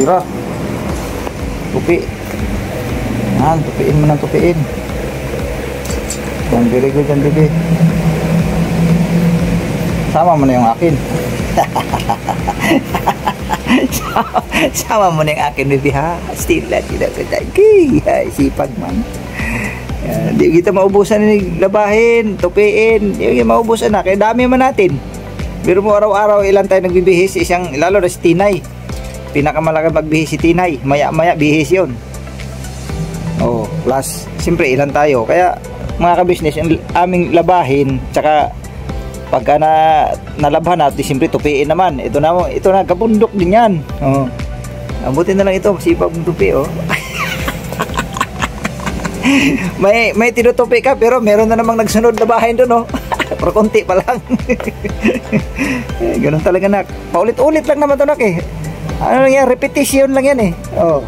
Bira. Tupi. Yan, tupiin mo ng tupiin. Yan, very good yan, baby. Sama mo na yung akin. Sama mo na yung akin, baby, ha? Stila, tidak kadagi. Sipag man. Hindi kita maubusan ni labahin, tupiin. Yung maubusan na, kaya dami man natin. Pero mo araw-araw ilan tayo nagbibihis, isang, lalo na si Tinay. Pinakamalaki magbihis si Tinay. Maya-maya bihis yun. Oh, plus, siyempre ilan tayo. Kaya, mga kabisnes, yung aming labahin, tsaka pagka nalabhan natin, siyempre tupiin naman. Ito na, kabundok din yan. Oh. Abutin na lang ito, masipag mong tupi, oh. may tinutupi ka, pero meron na namang nagsunod na bahay doon, oh. Pero konti pa lang. Ganun talaga, nak. Paulit-ulit lang naman ito, nak, eh. Ano lang yan, repetition lang yan, eh. Oh.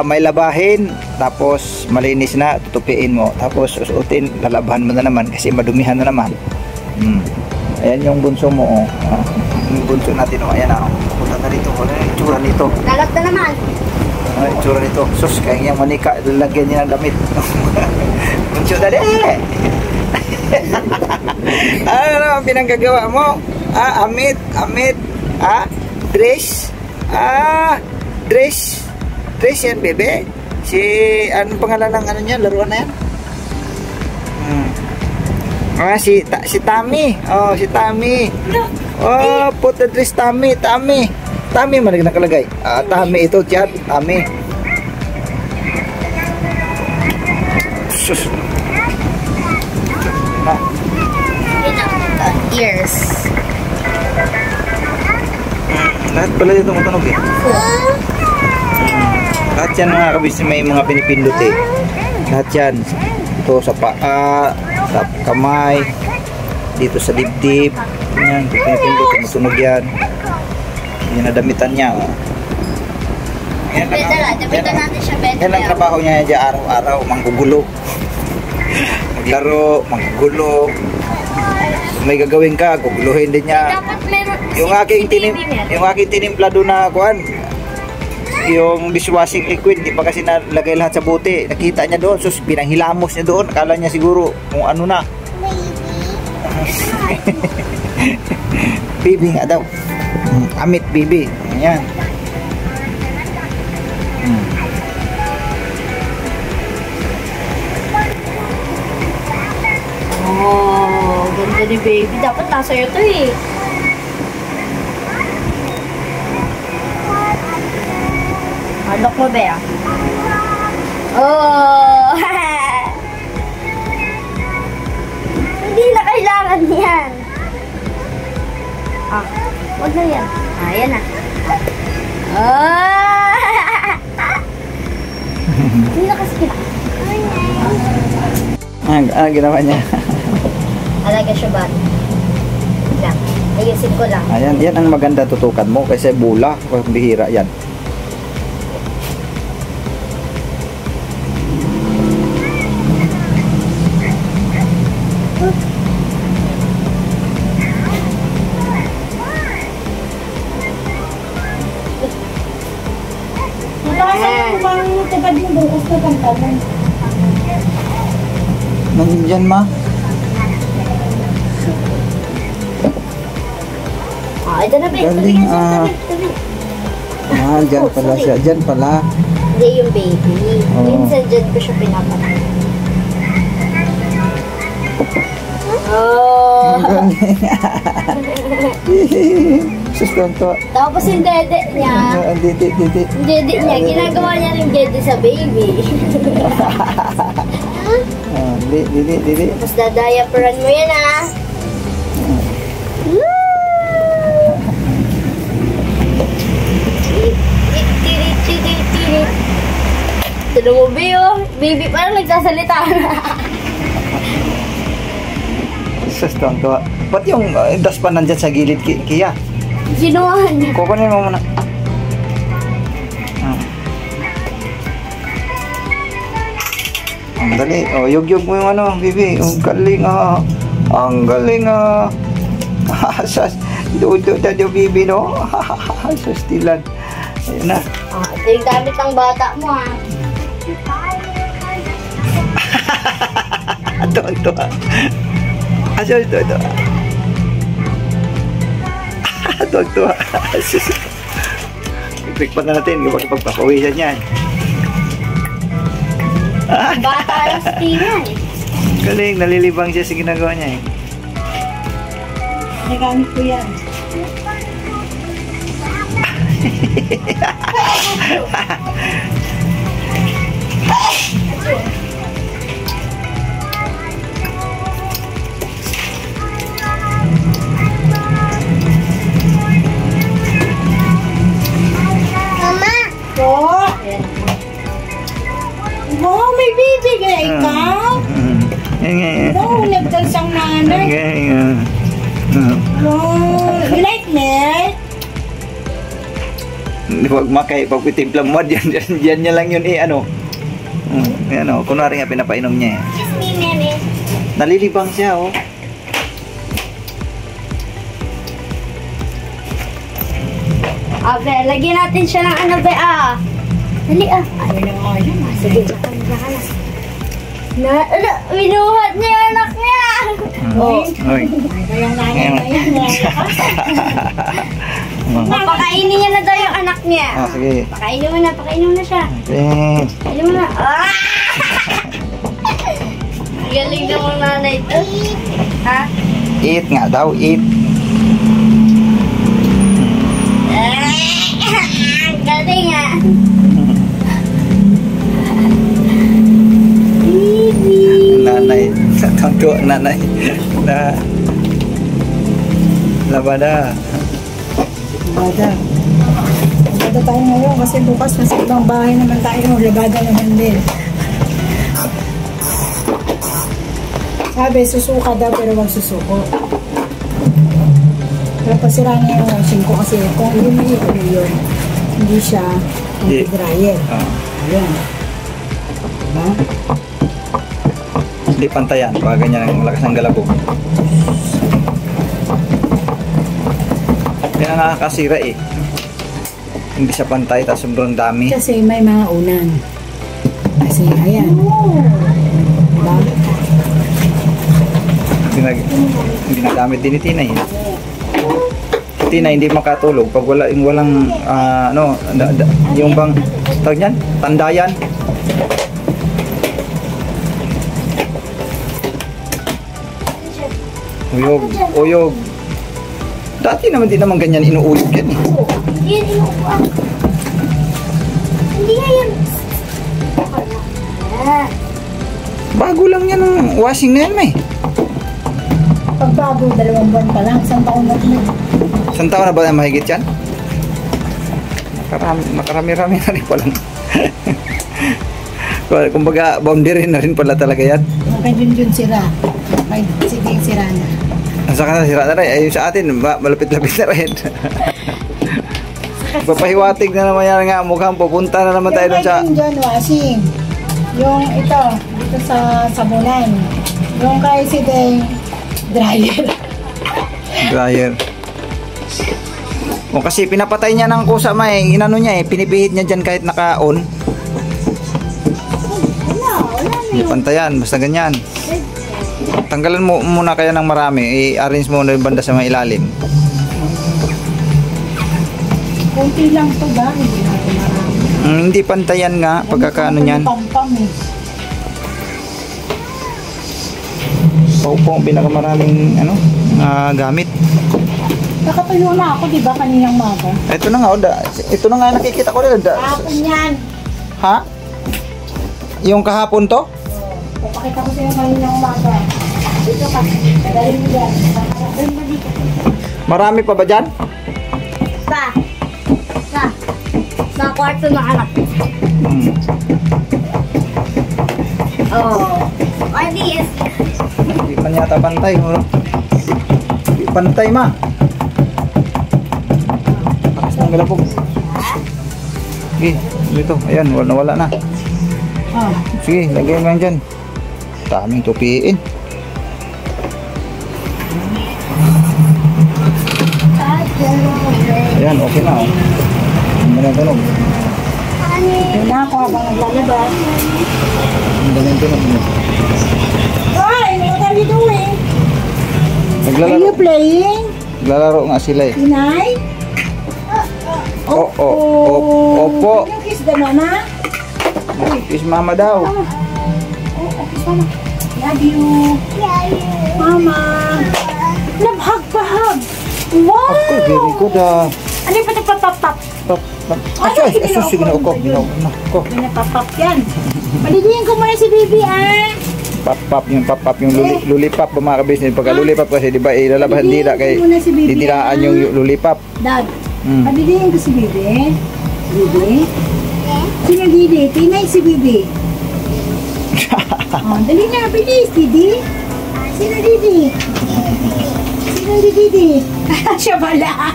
May labahin, tapos malinis na, tutupiin mo, tapos susutin, lalabahan mo na naman kasi madumihan na naman. Ayan yung bunso mo, oh. Yung bunso natin, oh. Ayan, oh. Punta na rito, ano yung itsura nito? Lalat na naman. Ano yung itsura nito? Sus, kaya yung manika, lalagyan niya ng damit. Bunso na din. Ano ang pinanggagawa mo? Amit, dress, dress yan, bebe. Si, anong pangalan ng ano niya, laruan na yan? Si Tami. Oh, si Tami. Oh, put the dress, Tami. Tami man nakalagay. Tami ito, chat. Tami. Sus. Ears. Lahat pala dito matunog, eh. Lahat yan, mga kabisnes, may mga pinipindot, eh. Lahat yan. Ito sa paa, sa kamay, dito sa dibdib. Yan, pinipindot, matunog yan. Yan na damitan niya, oh. Damitan natin siya, better. Yan ang trabaho niya dyan araw-araw, manggugulo. Maglaro, manggugulo. May gagawin ka, guguluhin din niya. Yung aking tinimpla doon na kuan, yung dishwashing liquid, di pa kasi nalagay lahat sa bote. Nakita niya doon, sus, pinanghilamos niya doon. Akala niya siguro kung ano na. Baby nga daw. Amit, baby. Ayan. Oh, ganda ni baby. Dapat nasa iyo to, eh. Look mo, Bea. Oh! Hindi na kailangan yan. Huwag na yan. Yan na. Oh! Hindi na kasi Ginawa niya. Alaga siya ba? Lang. Ayusin ko lang. Ayan, yan ang maganda tutukan mo kasi bula, bihira yan. Nandiyan, ma? Ito na, babe. Galing, dyan pala siya. Dyan pala. Hindi yung baby. Minsan dyan ko siya pinapatay. Oh! Sustanto. Tapos yung dede niya. Yung dede niya, ginagawa niya yung dede sa baby. Didi. Tapos dadayaperan mo yan, ah. Tignan mo, baby, parang nagsasalita na. Sustanto. Ba't yung daspan nandyan sa gilid, Kia? Ginawahan niya. Kukunin mo muna. Ang dali. Oh, yug-yug mo yung ano, baby. Ang galing, ah. Ang galing, ah. Dudo, baby, no? Sa stilan. Ayun na. Ito yung gamit ng bata mo ha. Tuwag-tuwa. Ito. Tuwag-tuwa. Ipikpan na natin kapag pagpapawisan yan. Bata yung stilan. Galing, nalilibang siya sa ginagawa niya eh. Nagamit ko yan. Mama! Po? Wow, may bibigay ka? Wow, nagdansang nanay. Wow, you like it? Huwag makay, pagpitimpla mo, yan niya lang yun eh, ano. Ano, kunwari nga pinapainom niya eh. Kiss me, Meme. Nalilibang siya oh. Abe, lagyan natin siya ng ano, be, ah. Dali, ah. Sige, saka na. Minuhat niya yung anak niya. Oy. Kayang nanay na yan. Papakainin niya na daw yung anak niya. Sige. Pakainin mo na siya. Okay. Pakainin mo na. Ah! Galing naman nanay ito. Ha? Eat nga daw, eat. Galing ah. Nanay, tangko nanay. Na labada. Labada. Labada tayo ngayon kasi bukas nasa ibang bahay naman tayo. Labada naman din. Sabi, susuka daw pero wag susuko. Pero pasira na yung washing ko kasi kung ilumili ko yun, hindi siya anti-dryer. Ayan. Diba? Hindi pantayan, pag ganyan ang lakas ng galabog. Kaya nakakasira eh. Hindi siya pantay, tapos sobrang dami. Kasi may mga unan. Kasi ayan. Diba? Ginagamit din ni Tinay. Tinay hindi makatulog pag walang ano, yung bang tawag niyan, tandayan. Uyog. Dati naman din naman ganyan inuuyog yan eh. Hindi yan inuupuan. Hindi nga yan. Bago lang yan ang washing na yan eh. Pagbago, 2 buwan pa lang. 1 taon na rin. 1 taon na ba na mahigit yan? Nakarami-rami na rin pala. Kumbaga, boundary na rin pala talaga yan. Makajun-jun sira. Sige, sira na. Sa kanila sira na rin. Ayun sa atin, malapit-lapit na rin. Papahiwatig na naman yan nga. Mukhang pupunta na naman tayo dun sa... Yung dyan, washing. Yung ito, dito sa sabunan. Yung kay si Deng, dryer. Dryer. O kasi pinapatay niya ng kusa inano niya eh, pinipihit niya dyan kahit naka-on. Hindi pantayan, basta ganyan. Tanggalan mo muna kaya ng marami, i-arrange mo na yung banda sa mga ilalim. Kunti lang to ba? Hindi natin marami. Hindi pantayan nga, pagkakaano niyan. Pampam eh. Paupong pinakamaraming ano, gamit. Nakatuyo na ako, di ba, kaninang maga? Ito na nga, ito na nga nakikita ko rin. Kahapon yan. Ha? Yung kahapon to? Papakita ko sa'yo kaninang maga. Dito ka. Dahil mo dyan. Marami pa ba dyan? Sa kwarto ng anak. Oh. Adi, yes. Hindi man yata pantay. Hindi pantay ma. Pakas ng galapog. Sige, dito. Ayan, wala na. Sige, lagay mo yan dyan. Daming tupiin. Ayan, okay na oh. Ang galing tunog. Yun na ako habang naglalabas. Ang galing tunog mo. Ay, what are you doing? Are Naglalaro. you playing? Naglalaro nga sila eh. Inay? Opo. Can you kiss the mama? Kiss mama daw. Oh, kiss mama. Love you. Mama. Love, hug pa, hug. Wow! Ako, very good ah. Ano yung patapapapap? Asus, ginawa ko. Ko. Pinapapap yan. Paligyan ko muna si Bibi, ah. Pap-pap yung lulipap ba mga kabisnes. Pagka lulipap kasi di ba ilalabasan dila kay didiraan yung lulipap. Dad, paligyan ko si Bibi. Bibi? Sino Didi? Tinay si Bibi. Oh, dali na, bilis, Didi. Sino Didi? Sino Didi? Siya pala.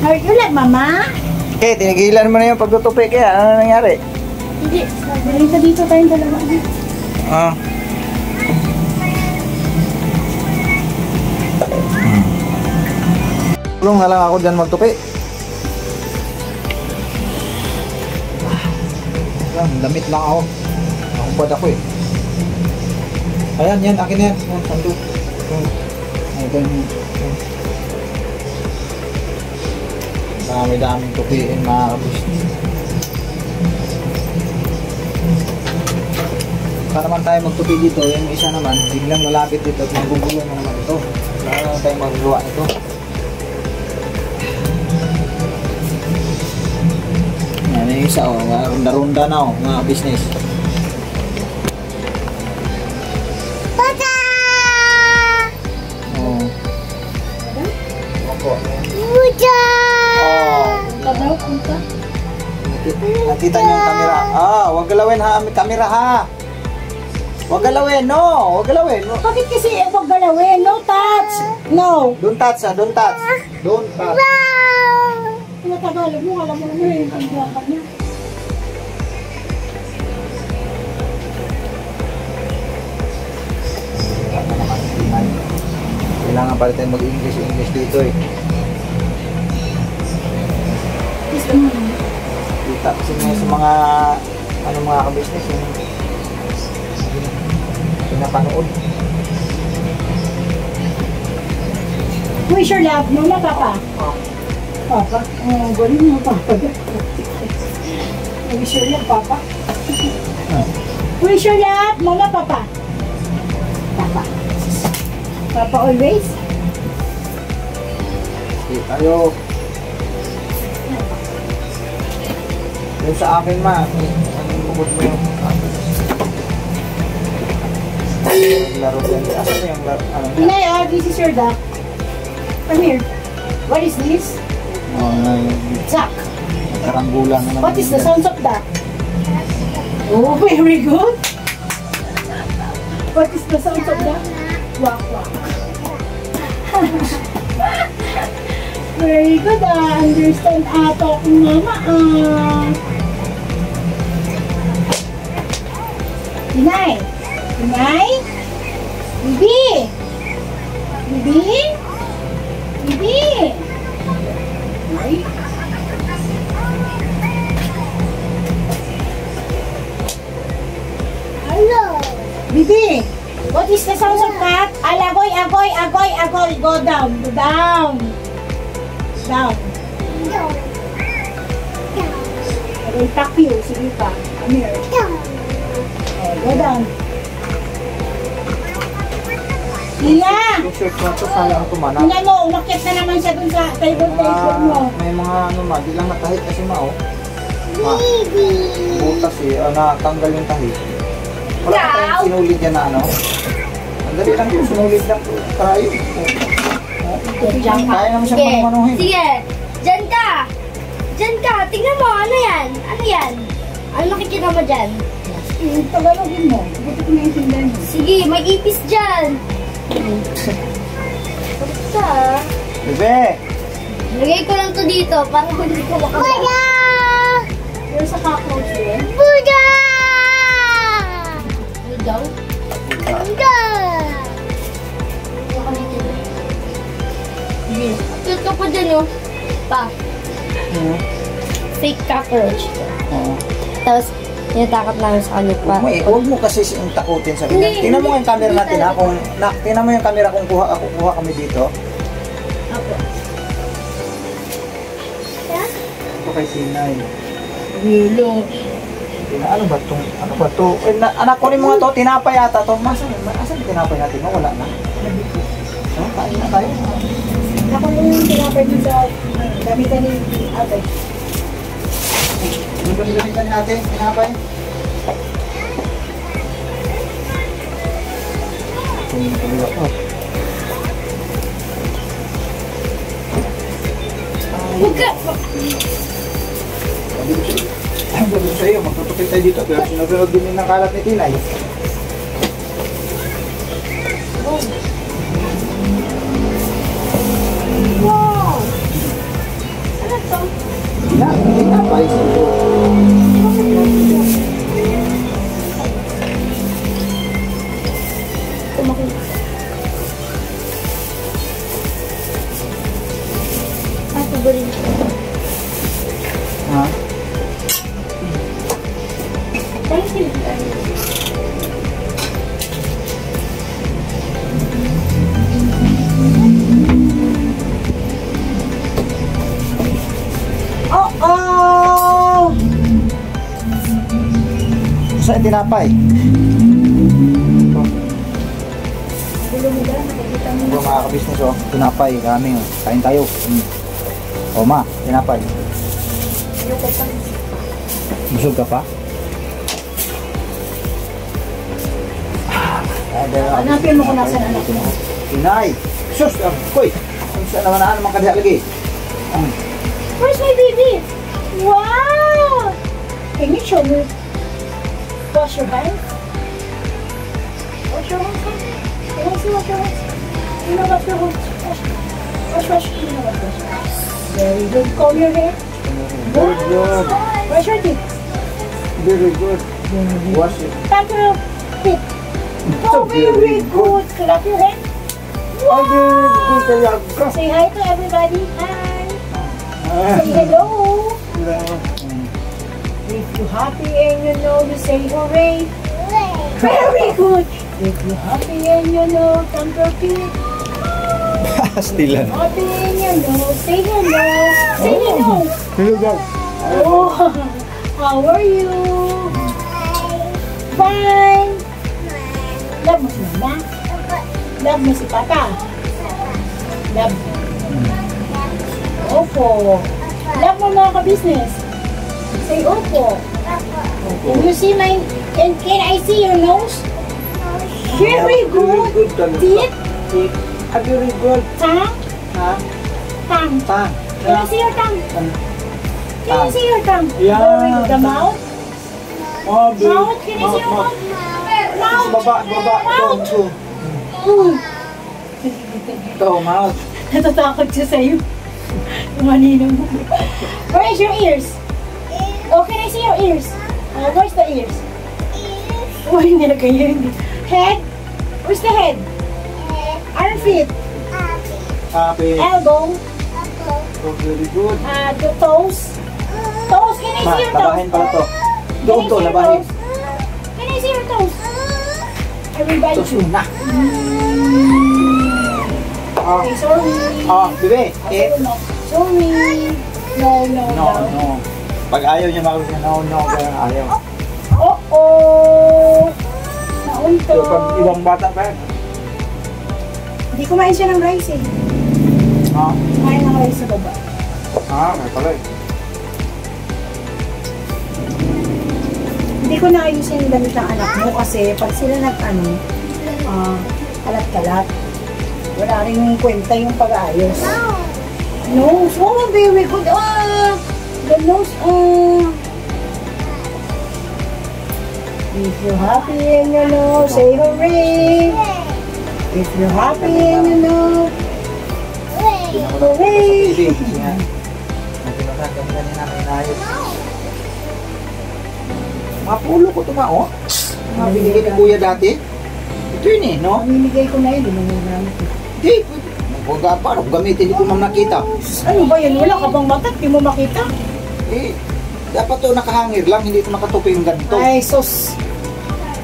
Are you like mama? Okay, tinigilan mo na yung pagtutupi kaya. Ano nangyari? Hindi. Dali dito tayong dalawa. Ah. Tulong na lang ako dyan magtupi. Lang, damit lang ako. Nakubad ako eh. Ayan, yan, akin na yan. Ayan, sandok. Ayan. Dami-daming tupiin mga kabisnes. Para naman tayo magtupi dito, yung isa naman, biglang lalapit dito at magugulo na naman ito. Wala naman tayo magagawa nito. Yan yung isa, oh, runda-runda na oh, mga business. Tata! Oh. Opo. Buja! Oh. Tagaw, punta. Nakita niyo yung camera. Ah, wag galawin ha, may camera ha. Wag galawin, no. Wag galawin. No. Bakit kasi huwag galawin? No touch! No! Don't touch, ha. Don't touch. Don't touch. Ano Tagalog mo? Alam mo naman yung pagkakan niya. Kailangan pala tayo mag-English dito eh. Gusto mo naman. Kita kasi nga sa mga mga ka-business yung pinapanood. Where's your love? Mama, Papa? Papa? Oh, galing mo, Papa. Where's your love, Papa? Where's your love? Mama, Papa? Papa. Papa always? Okay, tayo. Yung sa akin ma, anong bukod mo yung laro din. Asan mo yung laro? Inay, this is your duck. Come here. What is this? Duck. Karanggulan na naman. What is the sound of duck? Oh, very good. What is the sound of duck? Quack, quack. Very good. Understand talking mama. Inay. Inay. Bibi. Bibi. Bibi. Ay. Hello! Bibi, what is the sound of cat? Alagoy, agoy, agoy, agoy. Go down, go down. Down. No! I will tap you. Sige pa. Come here. No! Oh, go down. Iya! Yung shirt na ito, sayang ito man. Tingnan mo, umakyat na naman siya dun sa table mo. May mga ma, di lang natahit kasi ma oh. Ma, Baby! butas eh, natanggal yung tahi. Wala ka tayong sinulid yan na ano. Ang dali lang yung sinulid lang tayo. Diyan ka. Kaya naman siya Sige, manuhin. sige. Diyan ka. Diyan ka. Tingnan mo. Ano yan? Ano yan? Ano makikita mo dyan? Tagalogin mo. Buti ko naiintindihan mo. Sige, may ipis dyan. Basta. Bebe! Lagay ko lang to dito para hindi ko makakita. Pero sa cockroach yun. Buda! Ano daw? Buda! Sige. Courage. Oo. Tapos, tinatakot namin sa kanya pa. Huwag mo kasi yung takutin sa kanya. Hindi, Tingnan mo yung camera hindi natin ha. Tingnan mo yung camera kung kuha kami dito. Apo. Ito kay Sinay. Wilong. Ano ba to? Anak ko rin mga to, tinapay yata to. Asan yung tinapay natin? Wala na. Kain na tayo. Ako yung tinapay dun sa gamitan ni ate. Yung gamitan ni ate, tinapay. Ito yung pagkakot ko. Huwag ka! Ang gagawin sa'yo, magtutupit tayo dito. Pero sinagawag din yung kalat ni Tinay. Wow! Ano to? Tinapay. Tumakin. Ito ba rin? Ha? Thank you. Oh! Saan yung tinapay? Ito mga kabisnes oh. Tinapay, kami oh. Kain tayo. O ma, tinapay. Busog ka pa? Hanapin mo kung nasaan anak mo. Inay! Sus! Koy! Saan naman kadiha lagi? Where's my baby? Wow! Can you show me? Wash your hands? Wash your hands? Can I see wash your hands? You know wash your hands? Wash. You know wash. Very good. Comb your hair. Very good. Brush your teeth. Very good. Wash it. Tap your teeth. Oh, very good. Clap your hands. Ay, very good talaga. Say hi to everybody. Hi. Say hello. If you're happy and you know, you say hooray. Very good. If you're happy and you know, stamp your feet. Stilan. Happy and you know, say hello. Say hello. Hello guys. Oh, how are you? Fine. Love mo si mama? Love mo si papa? Love. Opo. Love mo mga ka-business? Say opo. Can you see my, can I see your nose? Very good. Teeth? Very good. Tongue? Ha? Tongue. Tang. Can I see your tongue? Can I see your tongue? Yeah. Very good. The mouth? Oh, Mouth? Can I see your mouth? Mouth? Baba. Mouth? Ito. Ito, mouth. Natatakot siya sa'yo. Yung maninong mo. Where is your ears? Oh, can I see your ears? Where's the ears? Oh, hindi na kayo. Head? Where's the head? Armpit? Happy. Elbow? Oh, very good. The toes? Toes? Can I Ma, see your toes? labahin pala to. Can I Doon see to, your labahin. toes? Can I see your toes? Everybody. Ito suna. Okay, sorry. Bebe. Eh. Sorry. No. No. Pag ayaw niya magusin, no, kaya ayaw. Oh. Naunto. Pero pag ibang bata pa yan. Hindi kumain siya ng rice eh. Kumain ng rice sa baba. Kaya pala eh. Hindi ko naayusin yung damit ng anak mo kasi pag sila kalat-kalat, wala rin kwenta yung pag-aayos. Nose. Oh, very good. The nose. If you're happy and you know, say hooray. If you're happy and you know, hooray. Kasi nga, napinutan kami kanina may inayos. Mga pulo ko ito oh. Mga binigay ni kuya dati. Ito yun eh, no? Mamimigay ko na yun, hindi mo nagamit. Hindi, paano gamitin, hindi ko man nakita. Ano ba yan? Wala ka bang mata? Hindi mo makita? Eh, Dapat to nakahangir lang, hindi ito nakatupi yung ganito. Ay, sus.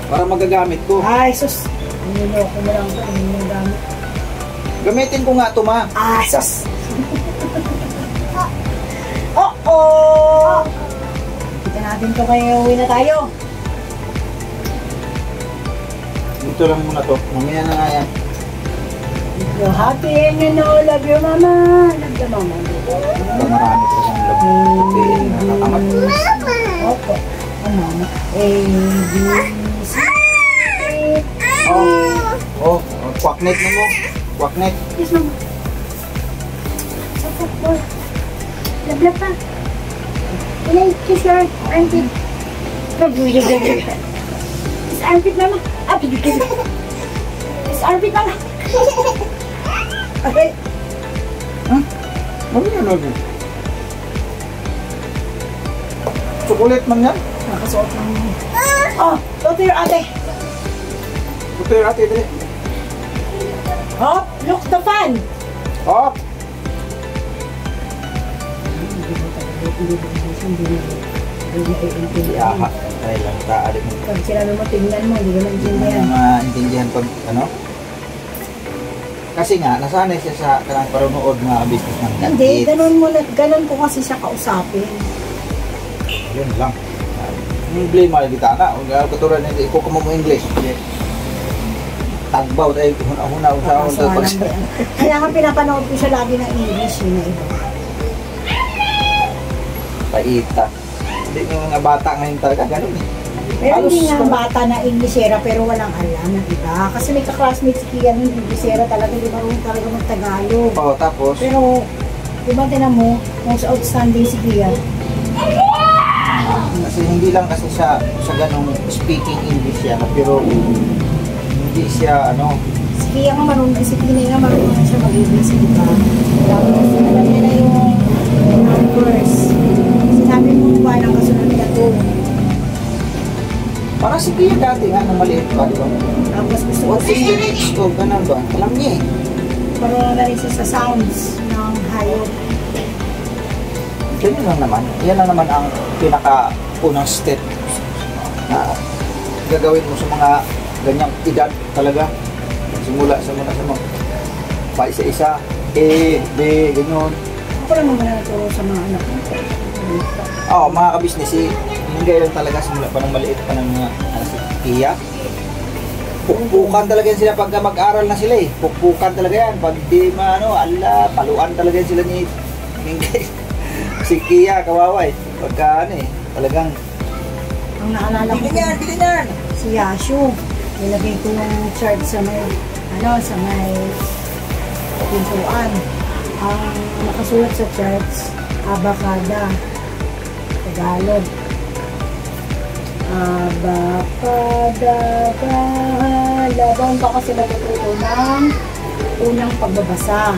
Para magagamit ko. Ay, sus. Niloko mo lang ito. Hindi mo gamit. Gamitin ko nga ito, ma. Ah, sus. Oh. Kita natin ito kayo. Uwi na tayo. Dito lang muna to. Mamaya na nga yan. You're happy and you know, love your mama. Love your mama. Marami pa siyang love. Okay, nakakamat. Opo. Oh, mama. A, B, C. Oh, kwaknet na mo. Kwaknet. Yes, mama. Opo, boy. Love pa. Inay, kiss your armpit. Kiss armpit, mama. Kiss armpit, mama. Okay. Ano yan lagi? Chocolate man yan? Nakasuot lang. Oh, go to your ate. Butir ate, dali. Oh, look the fan. Oh! Yaha. Ay lang, taalik mo. Pag sila naman tingnan mo, hindi naman Hindi maintindihan. na maintindihan pag ano? Kasi nga, nasanay siya sa kanang parunood mga business ng Hindi, ganun ko kasi siya kausapin. Yun lang. Yung blame mo, kita na. Kung katuran nito, ikukumo mo English. Tagbaw tayo, huna-huna sa Kaya nga pinapanood ko siya lagi ng English yun na iba. Paita. Hindi yung mga bata ngayon talaga, ganun eh. Pero hindi nga bata na Englishera pero walang alam ng iba. Kasi may ka-classmates si Kia nun, Englishera talaga, di marunong talaga mag-Tagalog. Oo, tapos? Pero, di ba tinan mo, most outstanding si Kia. Kasi hindi lang kasi siya sa ganong speaking English yan, pero hindi siya ano. Si Kia nga marunong, si Pinay nga marunong na siya mag-English, di ba? Tapos, alam niya na yung numbers. Sinabi mo ba ng kasunod na ito? Para si Pia dati nga nung maliit pa, di ba? Tapos gusto ko What is the next of ganun ba? Alam niya eh. marunong na rin siya sa sounds ng hayop. Ganyan lang naman. Yan lang naman ang pinaka-unang step na gagawin mo sa mga ganyang edad talaga. Simula sa mga pa-isa-isa, A, B, ganyan. Ako lang naman na ito sa mga anak ko. Oo, mga kabisnes, hindi lang talaga simula pa ng maliit pa ng mga si Pia. Pukpukan talaga yan sila pagka mag-aral na sila eh. Pukpukan talaga yan. Pag di paluan talaga yan sila ni Mingay. Si Kia, kawawa eh. Pagka ano eh, talagang Ang naalala ko, bili niyan! si Yashu. Nilagay ko yung chart sa may, sa may pintuan. Ang nakasulat sa charts, Abacada. Tagalog. Abacada, laban ba kasi natututo ng unang pagbabasa.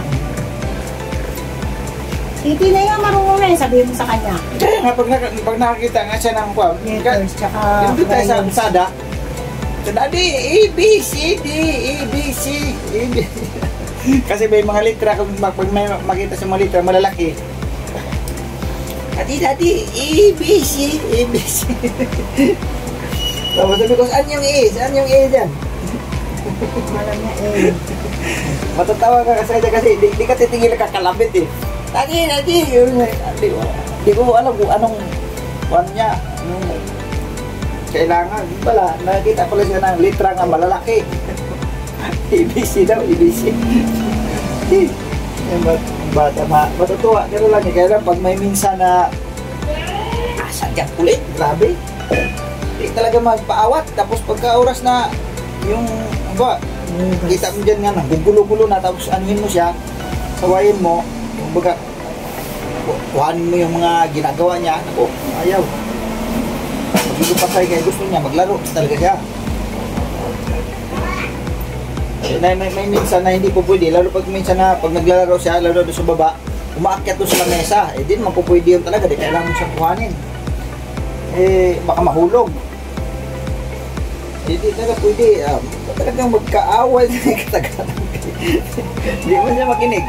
Titi na yung marunong na yun, sabihin mo sa kanya. Kaya nga, pag nakakita nga siya ng kwam, Letters, tsaka hindi tayo sa crayons. sada. Daddy, A, B, C, D, A, B, C, A, B. Kasi may mga litra, kung pag may makita sa mga litra, malalaki. Daddy, A, B, C, A, B, C. Tapos sabi ko, saan yung A? Saan yung A dyan? Alam niya eh. Matatawa ka kasi di ka titingin na kakalapit eh. Daddy, di ko alam kung anong niya, anong kailangan. Pala, nakita pala siya ng litra nga malalaki. ABC daw, ABC. Yung bata, matutuwa. Pero lang, kaya lang pag may minsan na sadyang kulit, grabe. Di talaga magpaawat. Tapos pagka oras na yung, kita mo dyan nga, gugulo-gulo na, tapos anuhin mo siya, sawayin mo, yung baga, kuhanin mo yung mga ginagawa niya, ako, ayaw. Magigupasay kaya gusto niya, maglaro talaga siya. May minsan na hindi po pwede, lalo pag minsan na pag naglalaro siya, lalo doon sa baba, umaakyat doon sa lamesa, di naman po pwede yun talaga, di kailangan mo siyang kuhanin. Baka mahulog. Hindi talaga pwede, talagang magkaaway na katagalan. Hindi mo siya makinig.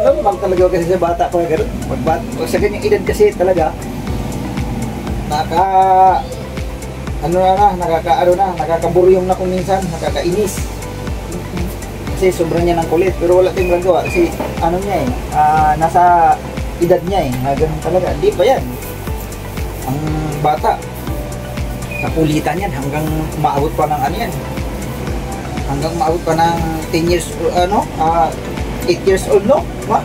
Normal talaga kasi sa bata pa gano'n. Sa kanyang edad kasi talaga, nakakaburyong na kung minsan, nakakainis. Kasi sobrang niya ng kulit, pero wala tayong magawa kasi ano niya eh, nasa edad niya eh, ganun talaga. Di ba yan? Ang bata, nakulitan yan hanggang maabot pa ng ano yan. Hanggang maabot pa ng 10 years, 8 years old, no? Ma?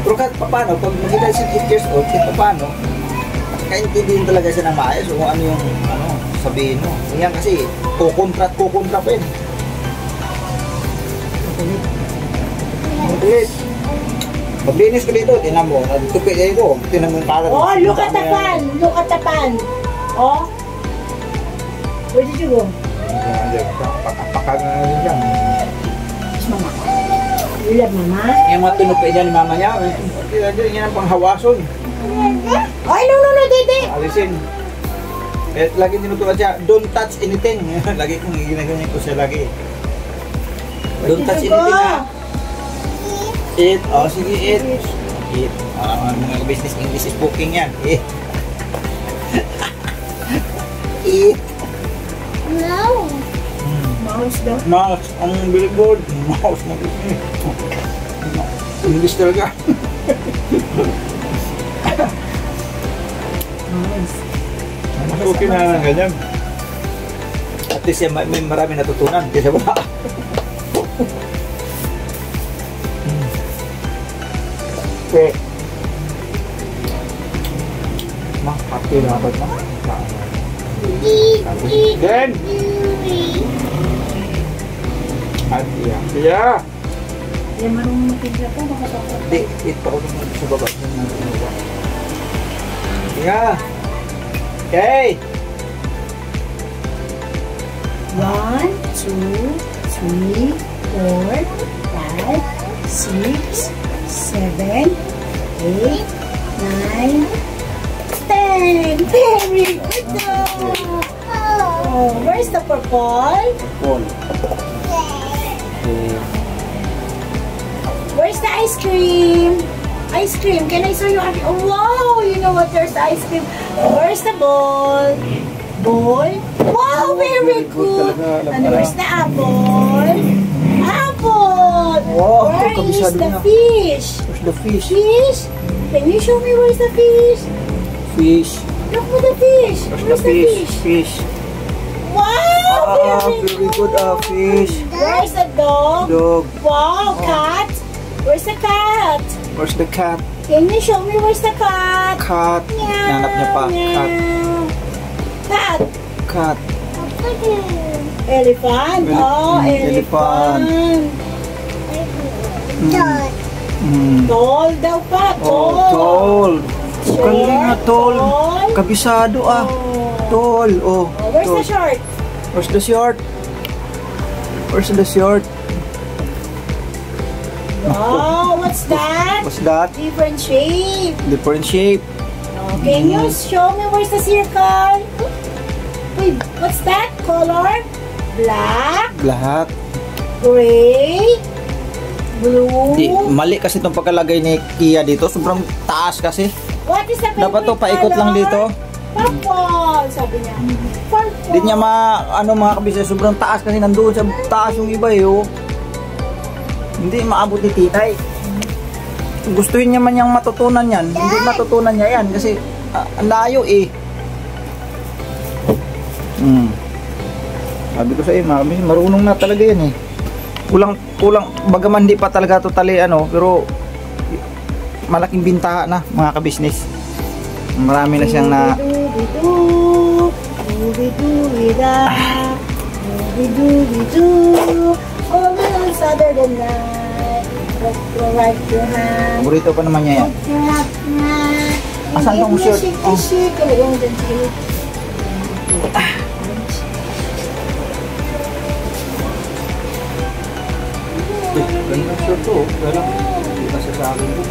Pero kahit paano, pag magkita siya 8 years old, kahit paano, kaintindihin talaga siya ng maayos kung ano yung sabihin mo. Yan kasi, kukontra pa yun. Maglinis. Maglinis ko dito, tinan mo, nagtupi dito, tinan mo yung kalat. Oh, look at the pan! Look at the pan! Oh? Where did you go? Pakag na rin dyan. Mama. You love Mama? Yung mga tinupi niya ni mama niya, yan ang panghawason. Ay, no, Dede! Alisin. Eh, lagi tinutulan siya, don't touch anything. Lagi kong ginaganyan ko siya lagi. Don't touch anything ha. Eat. Oh, sige, eat. Eat. Mga business English speaking yan. Eat. Eat. No. Mouse daw. Mouse. Ang billboard. Mouse na business. English talaga. Mouse. Mas okay na lang ganyan. At least may marami natutunan. Kaya ba? Okay. Pati na ako na. Then. Atiya. Yan marunong magpigla po, baka pa. Hindi, ito ako naman sa baba. Atiya. Okay. 1, 2, 3, 4, 5, 6, 7, 8, 9, 10. Very good job. Oh, where's the purple? Paul. Where's the ice cream? Ice cream. Can I show you? Oh, wow! You know what? There's ice cream. Where's the ball? Ball? Wow! Very good. And where's the apple? Apple! Wow, Where is kabisado the niya. fish? Where's the fish? Fish? Can you show me where's the fish? Fish. Look for the fish. Where's the fish? Fish. Wow! Very good. Fish. Where's the dog? Dog. Wow! Cat? Where's the cat? Where's the cat? Can you show me where's the cat? Cat. Nanap niya pa. Cat. Cat. Cat. Elephant. Oh, elephant. Tall daw pa. Oh, Tall. tall. Short, Galing nga, tall. tall. Kabisado Tall. Oh. Where's tall. the short? Where's the short? Where's the short? Oh, what's that? What's that? Different shape. Different shape. Oh, can you show me where's the circle? Wait, what's that color? Black, Black. gray, blue. Mali kasi itong pagkalagay ni Kia dito. Sobrang taas kasi. What is the favorite Dapat to paikot color? lang dito. Purple, sabi niya. Purple. Hindi niya mga kabisa, sobrang taas kasi nandoon sa taas yung iba Hindi maabot ni Titay. Gusto niya man niyang matutunan yan. Hindi matutunan niya yan kasi ang layo Sabi ko sa iyo, marunong na talaga yan Kulang, bagaman di pa talaga totally pero malaking bintaha na mga kabisnes. Marami na siyang na Saturday night. Right your hand. paborito pa naman niya yan. Asan tong shirt? Oh. Ganda shirt to. Pero hindi kasi sa akin to.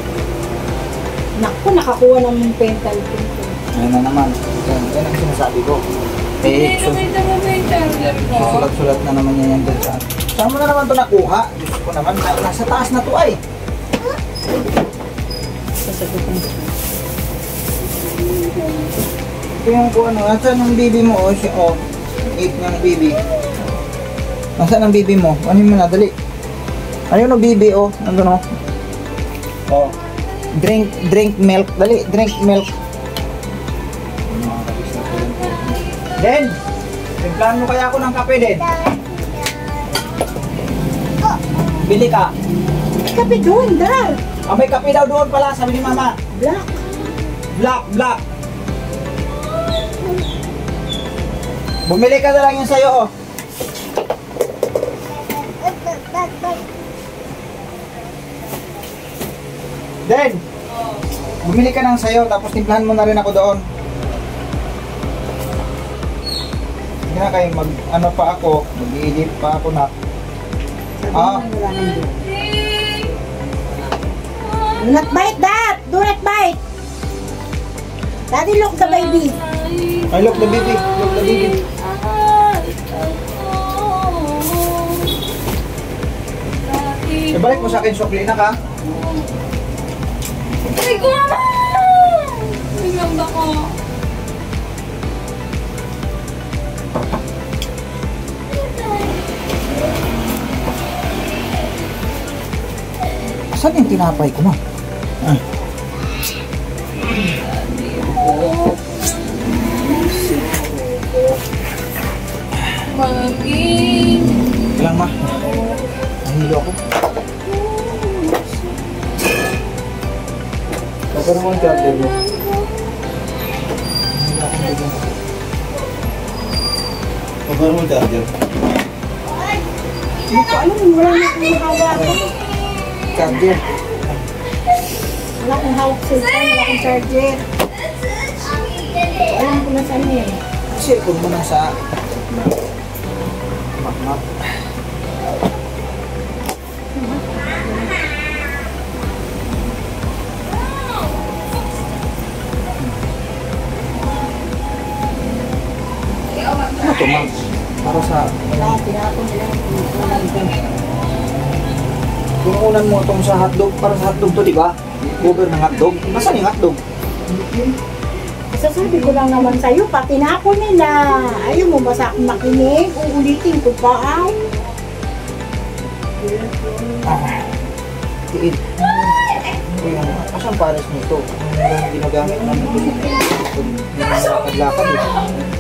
Naku, nakakuha ng pental pin ko. Ayan na naman. Yan ang sinasabi ko. Sulat-sulat na naman yan doon sa akin. Saan mo na naman ito nakuha? Diyos ko naman, nasa taas na ito ay. Sasagutin ko. Ito yung kung ano, nasaan ang bibi mo? Oh, eat ng bibi. Nasaan ang bibi mo? Ano mo na, dali. Ayun o bibi, oh. Nandun, oh. Oh. Drink milk. Dali, drink milk. Den, timplahan mo kaya ako ng kape, Den. Bili ka. Kape doon, Dar. May kape daw doon pala, sabi ni Mama. Black. Black. Bumili ka na lang yun sa'yo, oh. Den, bumili ka ng sayo, tapos timplahan mo na rin ako doon. Hindi na kayo, ano pa ako, mag-i-edit pa ako na. Do not bite that! Do not bite! Daddy, look the baby. Ay, look the baby. Look the baby. Ibalik mo sa akin, sukli na ka. Ay, ko naman! Biglang ako. Saan yung tinapay ko, ma? Maging Ilang, ma? Nahilo ako. Pagkano mo ang charger mo? Pagkano mo ang charger? Hindi ko alam, wala na akong hawak. Charger? Wala akong hawak cellphone, wala akong charger. Alam ko na saan eh. Cellphone mo na sa... Map. Ano to, ma'am? Para sa... Wala, tinapon nila. Pinuunan mo itong sa hotdog. Para sa hotdog to, di ba? Cover ng hotdog. Nasaan yung hotdog? Sasabi ko lang naman sa'yo, pati tinapon nila. Ayaw mo ba sa akin makinig? Uulitin ko pa, ay. Tiid. Asan pares nito? Ang ginagamit namin ito. Lakad-lakad eh.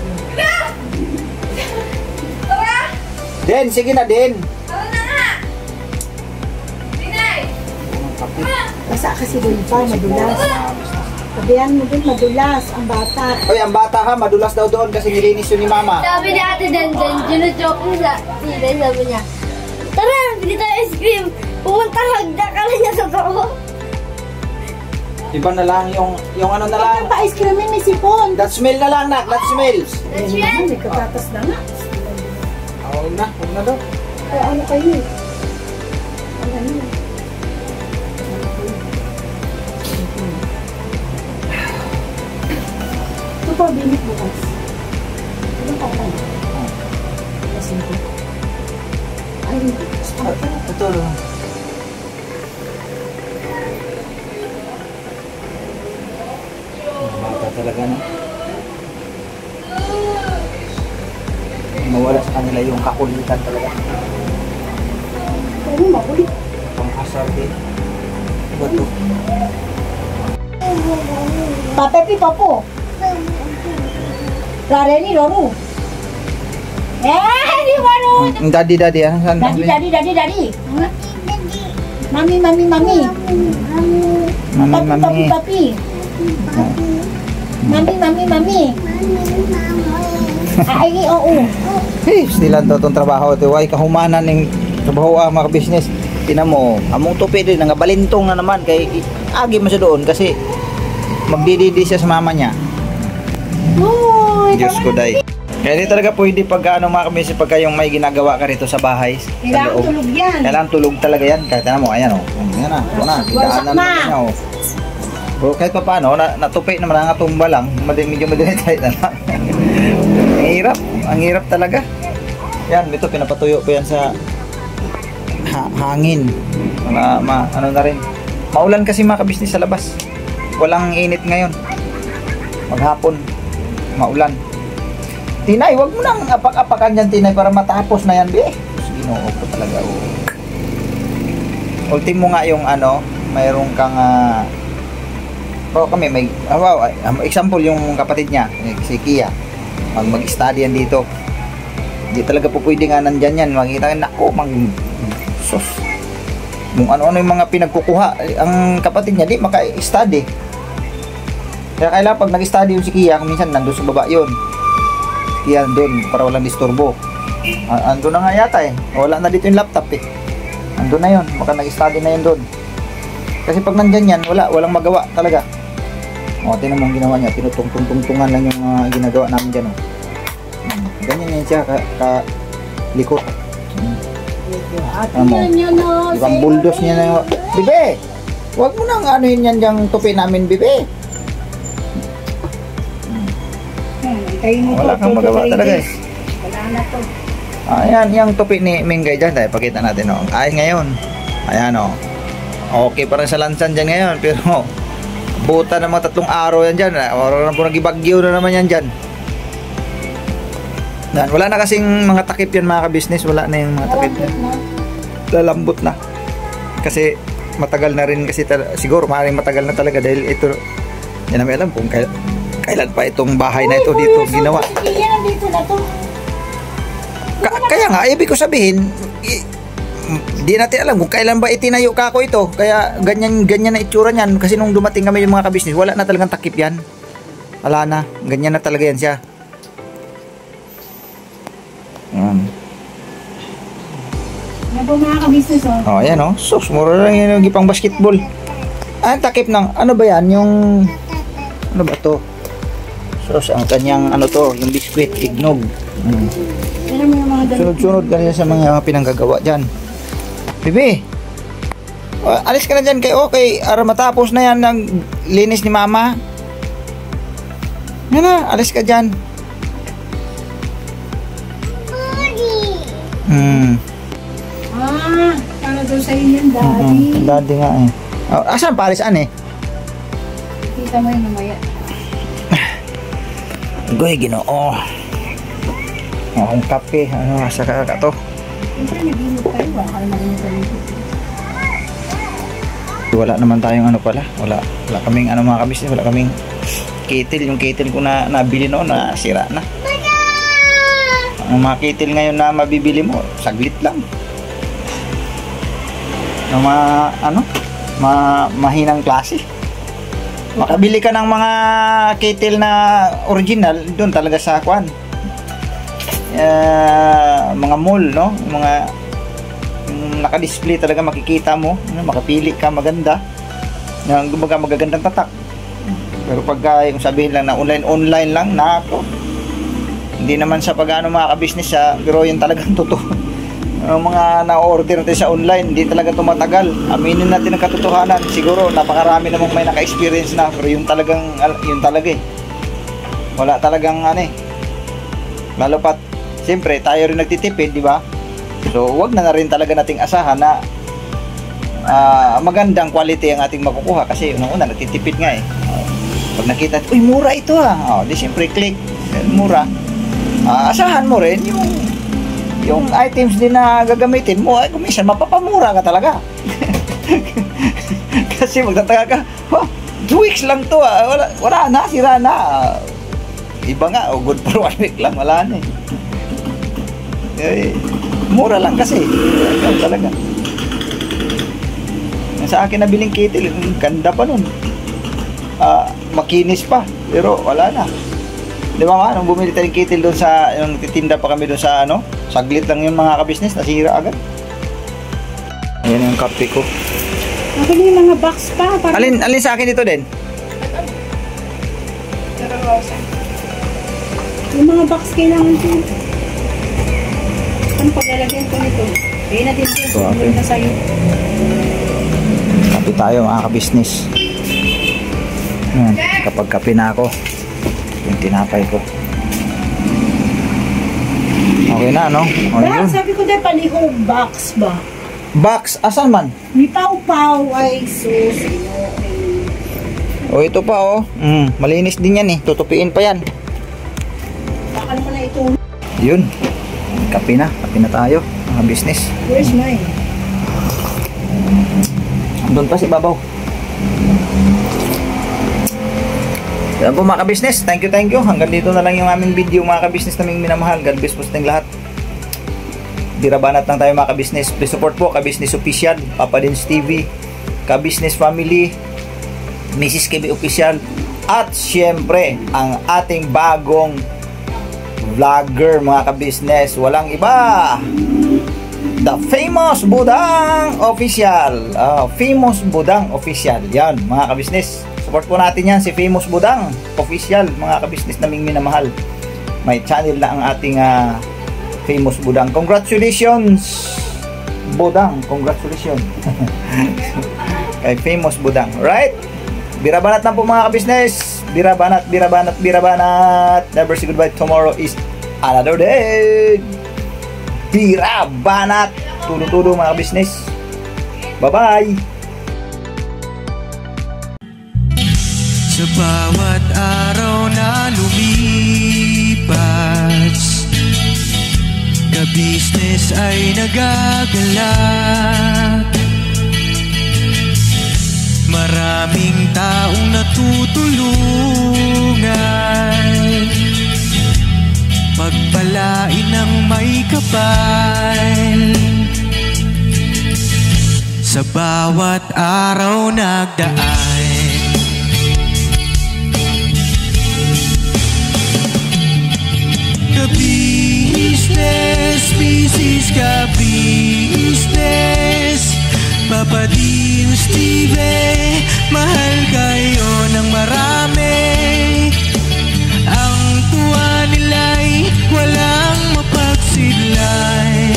Den, sige na, Den. Basta kasi doon pa, madulas. Sabihan mo din, madulas ang bata. Hoy, ang bata ha, madulas daw doon kasi nilinis yun ni Mama. Sabi ni Ate Denden, ginujoke niya sa tita, sabi niya, tara, bili tayo ice cream. Pumunta hagda ka na niya sa toko. Iba na lang yung ano na lang. Pagka pa-ice cream may sipon. That smell na lang, nak. That smells. That's Ayun right. naman, may katatas na nga. Huwag na daw. Kaya ano kayo eh? Ano yun? Ito pa, binit bukas. Ano pa ka na? Kasi ito. Ay, Ito lang. Bata talaga na. Mawala sa kanila yung kakulitan talaga. ano makulit? Pang asar din. Iba to. Papepi papo. Rareni Roru. Di baru. Daddy, ano saan? Daddy. Mami. Mami. Papi. Mami. Ay, oo. Stilan to itong trabaho. Ito, ay kahumanan ng trabaho mga business. Tinan mo, among tupi din, nangabalintong na naman. Kay agi mo siya doon kasi magdididi siya sa mama niya. Uy, Diyos ko, day. Kaya di talaga pwede pagka ano mga kabisnes, pagka yung may ginagawa ka rito sa bahay. Sa kailangan loob. tulog yan. Kailangan tulog talaga yan. Kahit na mo, ayan o. Ayan na, ito na. Bidaan na naman niya o. Pero kahit pa paano, natupi naman, nangatumba lang. Medyo madinitay na lang. Ang hirap talaga. Yan, ito pinapatuyo pa yan sa hangin. Ano na rin. Maulan kasi mga kabisnes sa labas. Walang init ngayon. Maghapon. maulan. Tinay, wag mo nang apak-apakan dyan, Tinay, para matapos na yan, be. Ginoo ko talaga, oh. Ultimo nga yung ano, mayroon kang kami may example yung kapatid niya, si Kia. Mag-study yan dito. Hindi talaga po pwede nga nandyan yan. Makikita ka, nako, sus. Kung ano-ano yung mga pinagkukuha, ang kapatid niya di maka-study. Kaya kailangan pag nag-study yung si Kia, minsan nandun sa baba yun. Kia doon para walang disturbo. Andun na nga yata eh. Wala na dito yung laptop eh. Andun na yun. Baka nag-study na yun doon. Kasi pag nandyan yan, walang magawa talaga. O, tinan mo ang ginawa niya. Tinutungtungan lang yung ginagawa namin dyan. Oh. Ganyan yan siya likot. Ibang bulldoze niya na yung... Bibe! Huwag mo nang ano yun yan yung tupi namin, Bibe. Wala kang magawa talaga eh. Wala na to. Ayan, yung tupi ni Mingay dyan. Tayo, pakita natin. Oh. Ayos ngayon. Ayan o. Oh. Okay pa rin sa lansan dyan ngayon. Pero buta na mga 3 araw yan dyan. Wala na po nagibagyo na naman yan dyan. Wala na kasing mga takip yan mga ka-business. Wala na yung mga takip yan. Lalambot na. Kasi matagal na rin kasi siguro maaaring matagal na talaga dahil ito yan namin alam kung kailan pa itong bahay na ito dito ginawa. Yan dito na to. Kaya nga, ibig ko sabihin, di natin alam kung kailan ba itinayo ka ako ito. Kaya ganyan na itsura niyan. Kasi nung dumating kami yung mga ka-business, wala na talagang takip yan. Wala na. Ganyan na talaga yan siya. Ayan. Ano po mga ka-business oh? Oh, ayan oh. Sus, mura lang yun yung gipang basketball. Ang takip ng, ano ba yan? Yung, ano ba to? Sus, ang kanyang, ano to? Yung biskwit, tignog. Alam mo yung mga dalawa. Sunod-sunod ka rin sa mga pinanggagawa dyan. Bibi, alis ka na dyan kay okay. Ara matapos na yan ng linis ni mama. Yan na, alis ka dyan. Para daw sa inyo, daddy. Daddy nga eh. Oh, asan Paris? Saan eh? Kita mo yun mamaya. Goy, Ginoo. Ang kape, ano, saka ka to. Siyempre, nag-inod tayo. Wala ka naman yung sarili. Wala naman tayong ano pala. Wala kaming ano mga kabisnes. Wala kaming kettle. Yung kettle ko na nabili noon, nasira na. Ang mga kettle ngayon na mabibili mo, saglit lang. Yung mga, ano, mahinang klase. Makabili ka ng mga kettle na original, doon talaga sa kwan. Mga mall, no? Mga naka-display talaga makikita mo, makapili ka maganda. Yung magagandang tatak. Pero pagka yung sabihin lang na online lang, nako. Hindi naman sa pag-ano mga ka-business pero yung talagang totoo. Yung mga na-order natin sa online, hindi talaga tumatagal. Aminin natin ang katotohanan. Siguro napakarami namang may naka-experience na, pero yung talaga eh. Wala talagang ano eh. Lalo pat siyempre tayo rin nagtitipid, di ba? So wag na rin talaga nating asahan na magandang quality ang ating makukuha kasi unang-una nagtitipid nga eh. Pag nakita, uy mura ito di siyempre click, mura. Asahan mo rin yung items din na gagamitin mo ay kuminsan mapapamura ka talaga. Kasi magtataka ka, 2 weeks lang to wala na, sira na. Iba nga, good for 1 week lang, wala na mura lang kasi. Ikaw talaga. Sa akin nabiling kettle, ganda pa nun. Makinis pa, pero wala na. Di ba ma, nung bumili tayong kettle doon sa, yung titinda pa kami doon sa ano, saglit lang yung mga ka-business, nasira agad. Ayan yung kape ko. Ako yung mga box pa. Alin sa akin dito din? Yung mga box kailangan ko. Ano paglalagyan ko nito? Kaya natin ito. So, okay. Na sa'yo. Kape tayo mga ka-business. Kapag kape na ako, yung tinapay ko. Okay na, no? O, yun. Sabi ko dahil palihog box ba? Box? Asan man? May pau-pau ay sus. O, ito pa, malinis din yan eh. Tutupiin pa yan. Bakal mo na ito. Yun. Kape na tayo, mga business. Where's mine? Doon pa si Babaw. Yan po mga ka-business, thank you. Hanggang dito na lang yung aming video mga ka-business naming minamahal. God bless po sa ating lahat. Birabanat lang tayo mga ka-business. Please support po ka-business official, Papa Dins TV, ka-business family, Mrs. KB official, at syempre ang ating bagong vlogger mga ka-business. Walang iba, the famous Budang official. Famous Budang official. Yan mga ka-business. Support po natin yan, si Famous Budang official, mga ka-business naming minamahal. May channel na ang ating Famous Budang. Congratulations Budang, congratulations. Kay Famous Budang. Right? Birabanat na po mga ka-business. Birabanat. Never say goodbye. Tomorrow is another day. Birabanat. Tudo mga ka-business. Bye-bye. Sa bawat araw na lumipas, ka-business ay nagagalak. Maraming taong natutulungan, pagpalain ng may kapal. Sa bawat araw nagdaan, ka-business, business ka-business, Papa Dins TV, mahal kayo ng marami. Ang tuwa nila'y walang mapagsidlay.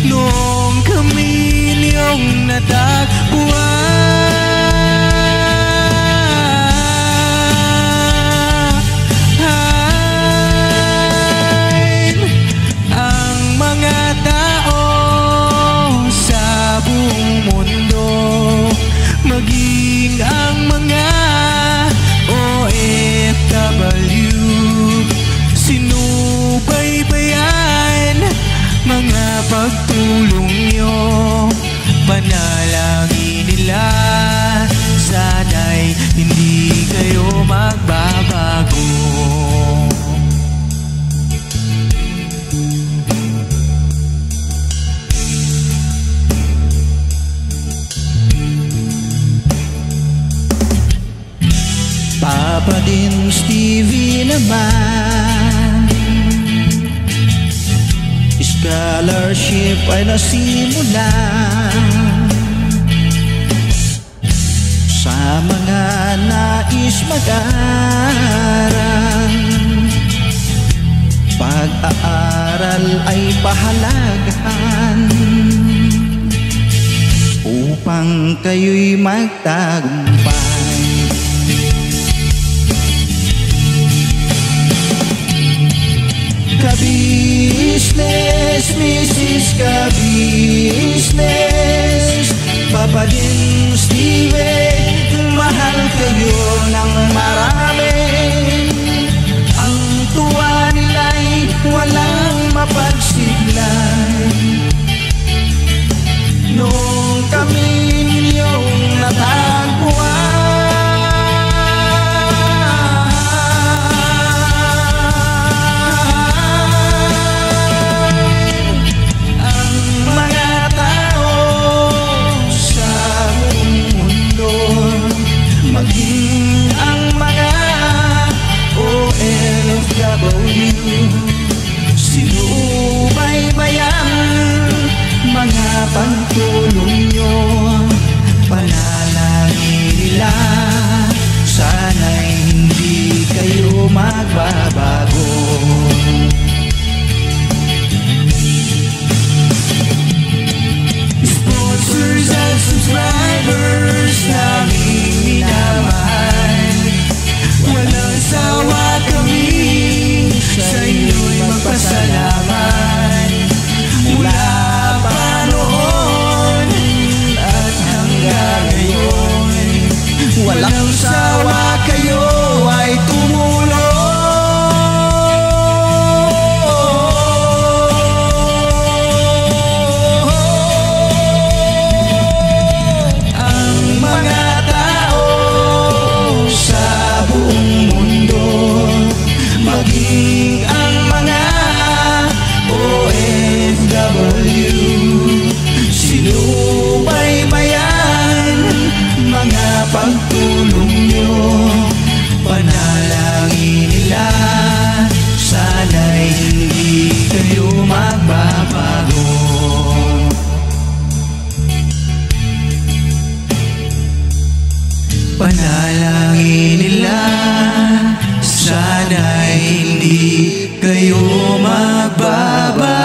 Noong kami niyong natagpuan, maging ang mga OFW, sinubaybayan mga pagtulong nyo. Panalangin nila, sana'y hindi kayo magbabago. Papa Dins TV naman, scholarship ay nasimula sa mga nais mag-aral. Pag-aaral ay pahalagahan upang kayo'y magtagumpay. Ka-business, Mrs. Ka-business, Papa Dins TV, mahal kayo ng marami. Ang tuwa nila'y walang mapagsiglay. Noong kami ninyong natagpuan, maging ang mga OFW, sinubaybayan mga pagtulong nyo. Panalangin nila, sana'y hindi kayo magbabago. Sponsors and subscribers naming minamahal, walang sawa kami sa inyo'y magpasalamat. Mula pa noon at hanggang ngayon, walang sawa kayo ay tumulong. Panalangin nila, sana'y hindi kayo magbabago.